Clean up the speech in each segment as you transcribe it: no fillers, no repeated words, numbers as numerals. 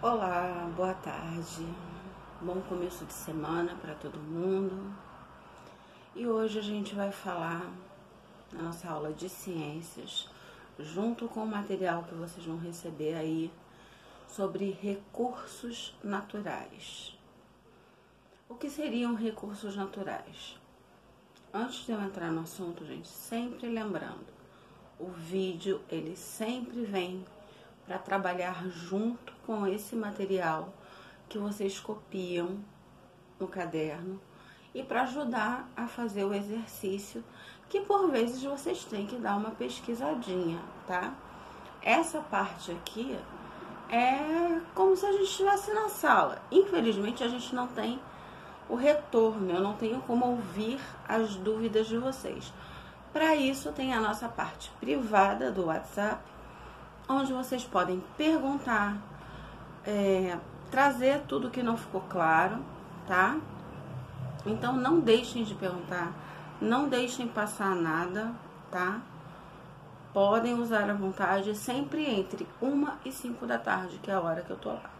Olá, boa tarde, bom começo de semana para todo mundo. E hoje a gente vai falar na nossa aula de ciências, junto com o material que vocês vão receber aí, sobre recursos naturais. O que seriam recursos naturais? Antes de eu entrar no assunto, gente, sempre lembrando, o vídeo ele sempre vem para trabalhar junto com esse material que vocês copiam no caderno e para ajudar a fazer o exercício que por vezes vocês têm que dar uma pesquisadinha, tá? Essa parte aqui é como se a gente estivesse na sala. Infelizmente a gente não tem o retorno, eu não tenho como ouvir as dúvidas de vocês. Para isso tem a nossa parte privada do WhatsApp, onde vocês podem perguntar, trazer tudo que não ficou claro, tá? Então não deixem de perguntar, não deixem passar nada, tá? Podem usar à vontade, sempre entre 1 e 5 da tarde, que é a hora que eu tô lá.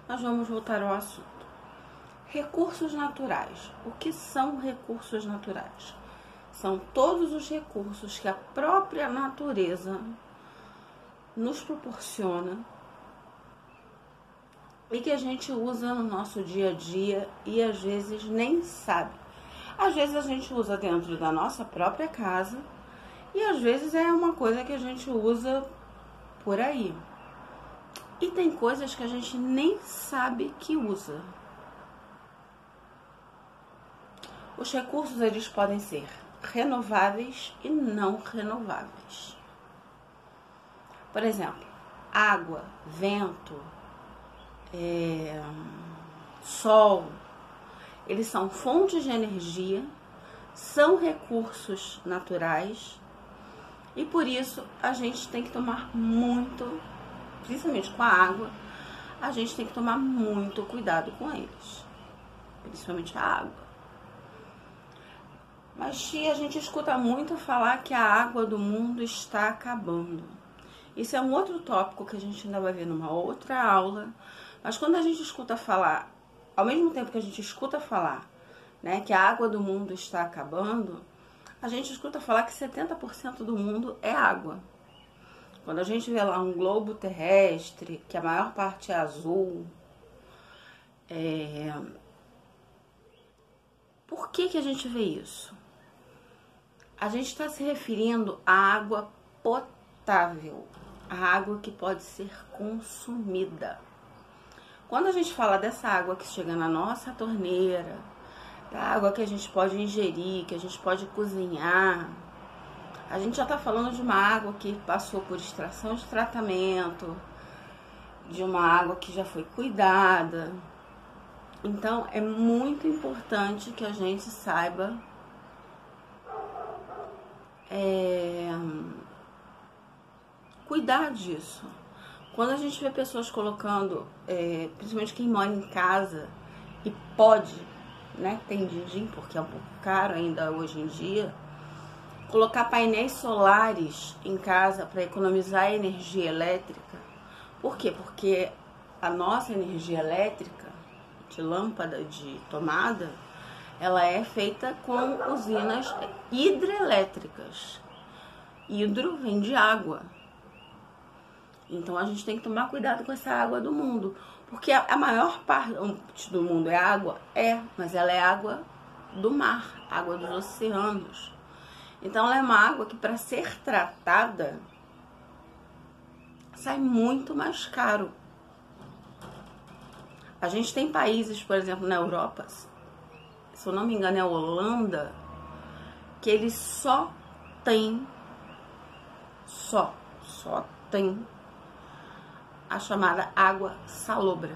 Nós vamos voltar ao assunto. Recursos naturais. O que são recursos naturais? São todos os recursos que a própria natureza nos proporciona e que a gente usa no nosso dia a dia e às vezes nem sabe. Às vezes a gente usa dentro da nossa própria casa e às vezes é uma coisa que a gente usa por aí. E tem coisas que a gente nem sabe que usa. Os recursos eles podem ser renováveis e não renováveis. Por exemplo, água, vento, sol, eles são fontes de energia, são recursos naturais e por isso a gente tem que tomar muito, principalmente com a água, a gente tem que tomar muito cuidado com eles, principalmente a água. Mas a gente escuta muito falar que a água do mundo está acabando. Isso é um outro tópico que a gente ainda vai ver numa outra aula. Mas quando a gente escuta falar, ao mesmo tempo que a gente escuta falar, né, que a água do mundo está acabando, a gente escuta falar que 70% do mundo é água. Quando a gente vê lá um globo terrestre, que a maior parte é azul, por que a gente vê isso? A gente está se referindo à água potável, a água que pode ser consumida. Quando a gente fala dessa água que chega na nossa torneira, da água que a gente pode ingerir, que a gente pode cozinhar, a gente já está falando de uma água que passou por extração de tratamento, de uma água que já foi cuidada. Então é muito importante que a gente saiba cuidar disso. Quando a gente vê pessoas colocando, principalmente quem mora em casa e pode, né, tem din-din, porque é um pouco caro ainda hoje em dia, colocar painéis solares em casa para economizar energia elétrica. Por quê? Porque a nossa energia elétrica de lâmpada, de tomada, ela é feita com usinas hidrelétricas. Hidro vem de água. Então a gente tem que tomar cuidado com essa água do mundo. Porque a maior parte do mundo é água? É, mas ela é água do mar, água dos oceanos. Então ela é uma água que para ser tratada sai muito mais caro. A gente tem países, por exemplo, na Europa, se eu não me engano é a Holanda, que eles só tem a chamada água salobra.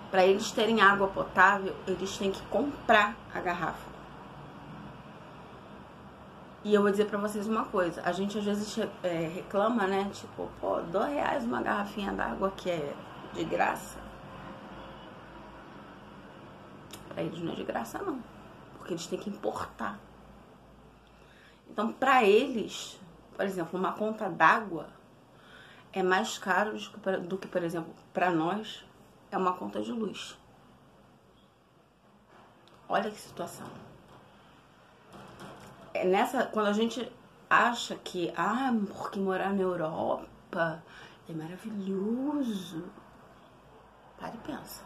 Para eles terem água potável, eles têm que comprar a garrafa. E eu vou dizer pra vocês uma coisa, a gente às vezes reclama, né, tipo, pô, R$2 uma garrafinha d'água que é de graça. Pra eles não é de graça não, porque eles têm que importar. Então, pra eles, por exemplo, uma conta d'água é mais caro do que, por exemplo, para nós, é uma conta de luz. Olha que situação. Quando a gente acha que, porque morar na Europa é maravilhoso. Pare e pensa.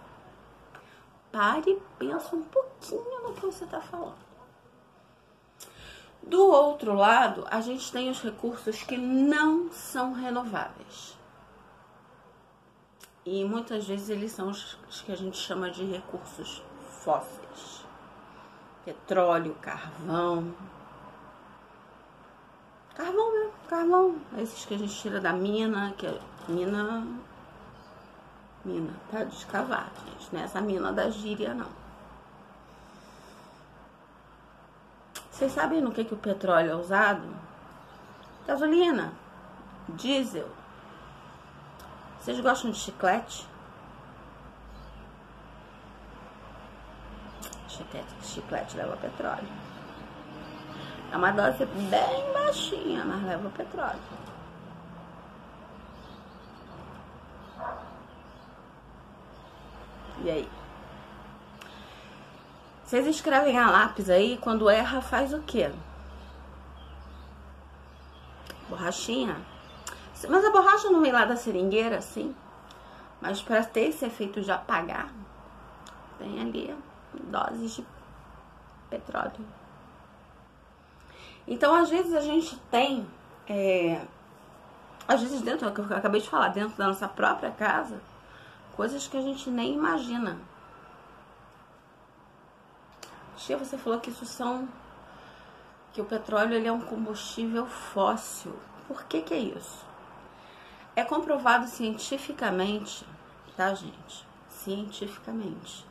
Pare e pensa um pouquinho no que você está falando. Do outro lado, a gente tem os recursos que não são renováveis. E muitas vezes eles são os que a gente chama de recursos fósseis. Petróleo, carvão. Carvão mesmo, carvão. Esses que a gente tira da mina, que é mina, tá? De escavar, gente. Não é essa mina da gíria, não. Vocês sabem no que o petróleo é usado? Gasolina, diesel. Vocês gostam de chiclete? Chiclete leva petróleo. É uma dose bem baixinha, mas leva petróleo. E aí? Vocês escrevem a lápis aí, quando erra faz o quê? Borrachinha? Mas a borracha não vem lá da seringueira, assim? Mas para ter esse efeito de apagar, tem ali doses de petróleo. Então, às vezes a gente tem, às vezes dentro, é o que eu acabei de falar, dentro da nossa própria casa, coisas que a gente nem imagina. Tia, você falou que que o petróleo ele é um combustível fóssil. Por que é isso? É comprovado cientificamente, tá, gente? Cientificamente.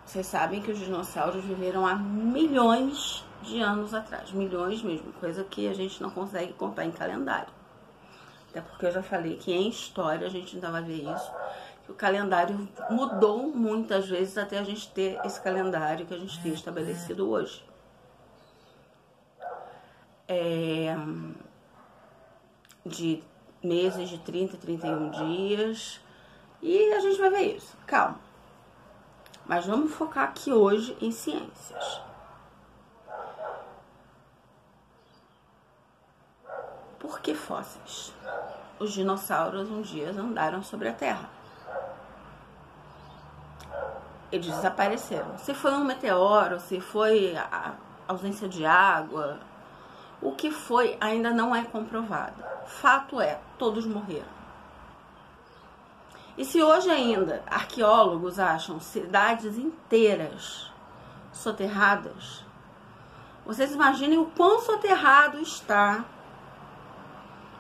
Vocês sabem que os dinossauros viveram há milhões de anos atrás. Milhões mesmo, coisa que a gente não consegue contar em calendário. Até porque eu já falei que em história a gente ainda vai ver isso. Que o calendário mudou muitas vezes até a gente ter esse calendário que a gente tem estabelecido hoje. De meses de 30, 31 dias. E a gente vai ver isso. Calma. Mas vamos focar aqui hoje em ciências. Por que fósseis? Os dinossauros um dia andaram sobre a Terra. Eles desapareceram. Se foi um meteoro, se foi a ausência de água, o que foi ainda não é comprovado. Fato é, todos morreram. E se hoje ainda arqueólogos acham cidades inteiras soterradas, vocês imaginem o quão soterrado está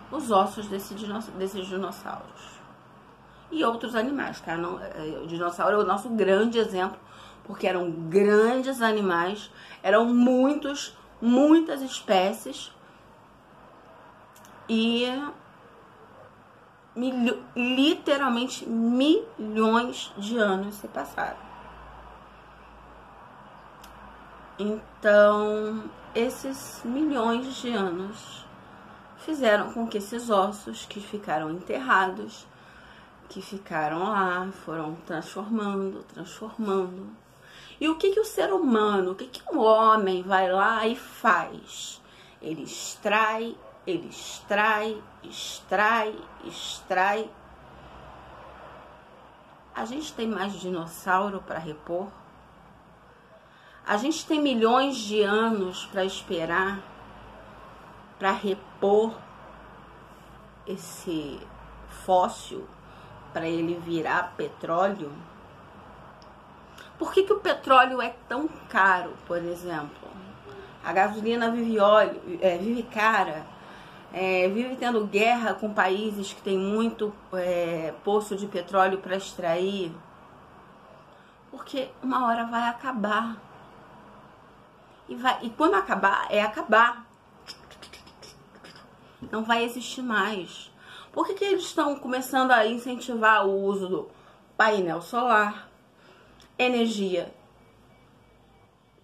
os ossos desses dinossauros. E outros animais, tá? O dinossauro é o nosso grande exemplo, porque eram grandes animais, eram muitas espécies e literalmente milhões de anos se passaram. Então, esses milhões de anos fizeram com que esses ossos que ficaram enterrados, que ficaram lá, foram transformando. E o que o ser humano, o que um homem vai lá e faz? Ele extrai. A gente tem mais dinossauro para repor? A gente tem milhões de anos para esperar para repor esse fóssil, para ele virar petróleo? Por que o petróleo é tão caro, por exemplo? A gasolina vive cara, vive tendo guerra com países que tem muito poço de petróleo para extrair, porque uma hora vai acabar. E quando acabar, acabar. Não vai existir mais. Por que eles estão começando a incentivar o uso do painel solar, energia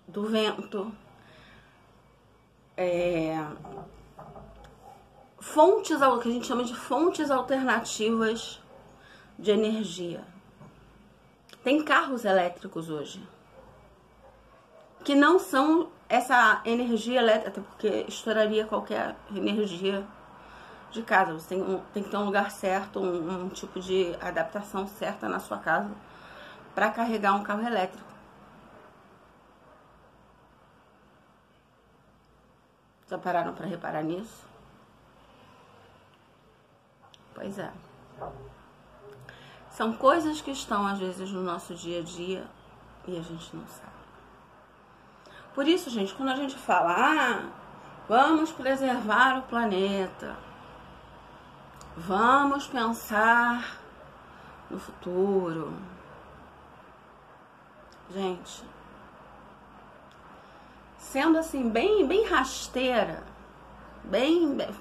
do vento, fontes, o que a gente chama de fontes alternativas de energia. Tem carros elétricos hoje que não são essa energia elétrica, até porque estouraria qualquer energia de casa. Você tem que ter um lugar certo, um tipo de adaptação certa na sua casa para carregar um carro elétrico. Já pararam para reparar nisso? Pois é. São coisas que estão às vezes no nosso dia a dia e a gente não sabe. Por isso, gente, quando a gente fala, vamos preservar o planeta, vamos pensar no futuro. Gente, sendo assim, bem rasteira,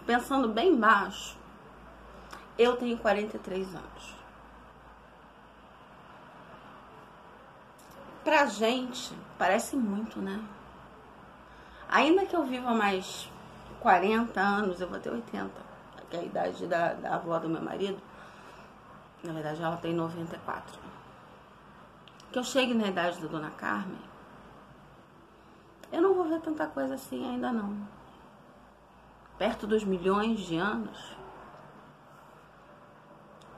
pensando bem baixo, eu tenho 43 anos. Pra gente, parece muito, né? Ainda que eu viva mais 40 anos, eu vou ter 80, que é a idade da avó do meu marido. Na verdade, ela tem 94. Que eu chegue na idade da Dona Carmen, eu não vou ver tanta coisa assim ainda não. Perto dos milhões de anos.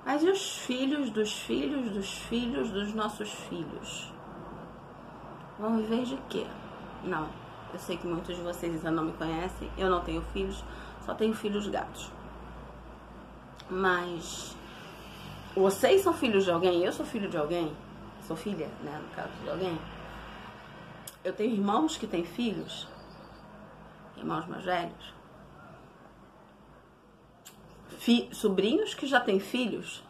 Mas e os filhos dos filhos dos filhos dos nossos filhos? Vão viver de quê? Não. Eu sei que muitos de vocês ainda não me conhecem. Eu não tenho filhos, só tenho filhos gatos. Mas vocês são filhos de alguém? Eu sou filho de alguém? Sou filha, né? No caso de alguém. Eu tenho irmãos que têm filhos. Irmãos mais velhos. Sobrinhos que já têm filhos.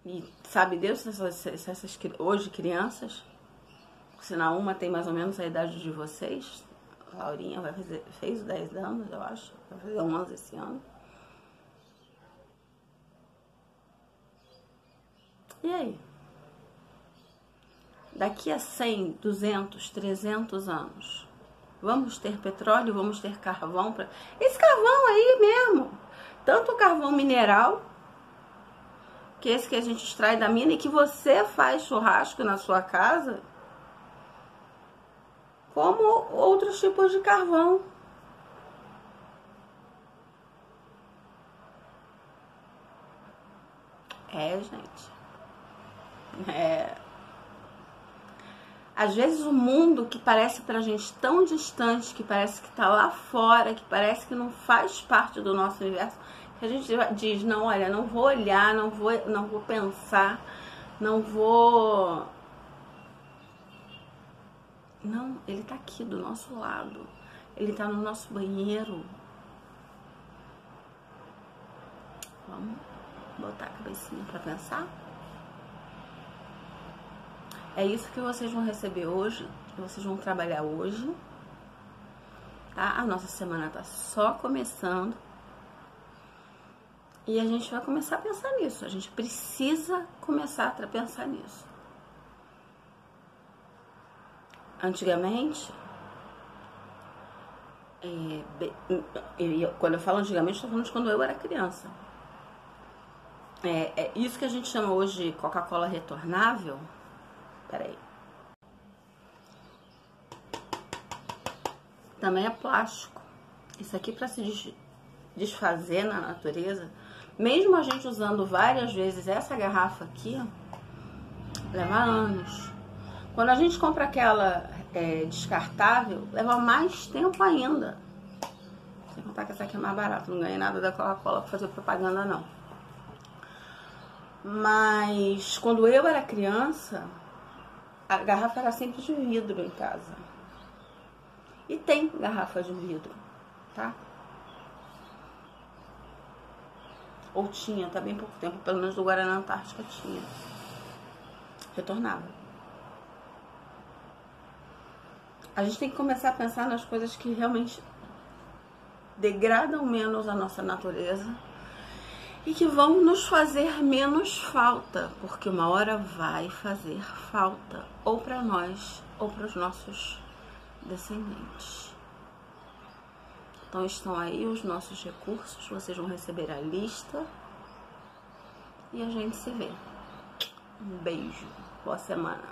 E sabe Deus se essas hoje crianças, senão uma tem mais ou menos a idade de vocês. A Laurinha fez 10 anos, eu acho. Vai fazer 11 esse ano. E aí? Daqui a 100, 200, 300 anos, vamos ter petróleo, vamos ter carvão? Esse carvão aí mesmo, tanto o carvão mineral, que é esse que a gente extrai da mina e que você faz churrasco na sua casa, como outros tipos de carvão. Gente. Às vezes o mundo que parece pra gente tão distante, que parece que tá lá fora, que parece que não faz parte do nosso universo, que a gente diz, não, olha, não vou olhar, não vou pensar, não vou... Não, ele tá aqui do nosso lado, ele tá no nosso banheiro. Vamos botar a cabecinha pra pensar? É isso que vocês vão receber hoje, que vocês vão trabalhar hoje, tá? A nossa semana tá só começando. E a gente vai começar a pensar nisso. A gente precisa começar a pensar nisso. Antigamente, quando eu falo antigamente, estou falando de quando eu era criança. É isso que a gente chama hoje de Coca-Cola retornável. Peraí. Também é plástico. Isso aqui, para se desfazer na natureza, mesmo a gente usando várias vezes essa garrafa aqui, ó, leva anos. Quando a gente compra aquela descartável, leva mais tempo ainda. Sem contar que essa aqui é mais barata. Não ganhei nada da Coca-Cola pra fazer propaganda, não. Mas quando eu era criança, a garrafa era sempre de vidro em casa. E tem garrafa de vidro, tá? Ou tinha, tá bem pouco tempo, pelo menos do Guaraná Antártica tinha. Retornava. A gente tem que começar a pensar nas coisas que realmente degradam menos a nossa natureza e que vão nos fazer menos falta, porque uma hora vai fazer falta, ou para nós, ou para os nossos descendentes. Então estão aí os nossos recursos, vocês vão receber a lista e a gente se vê. Um beijo, boa semana.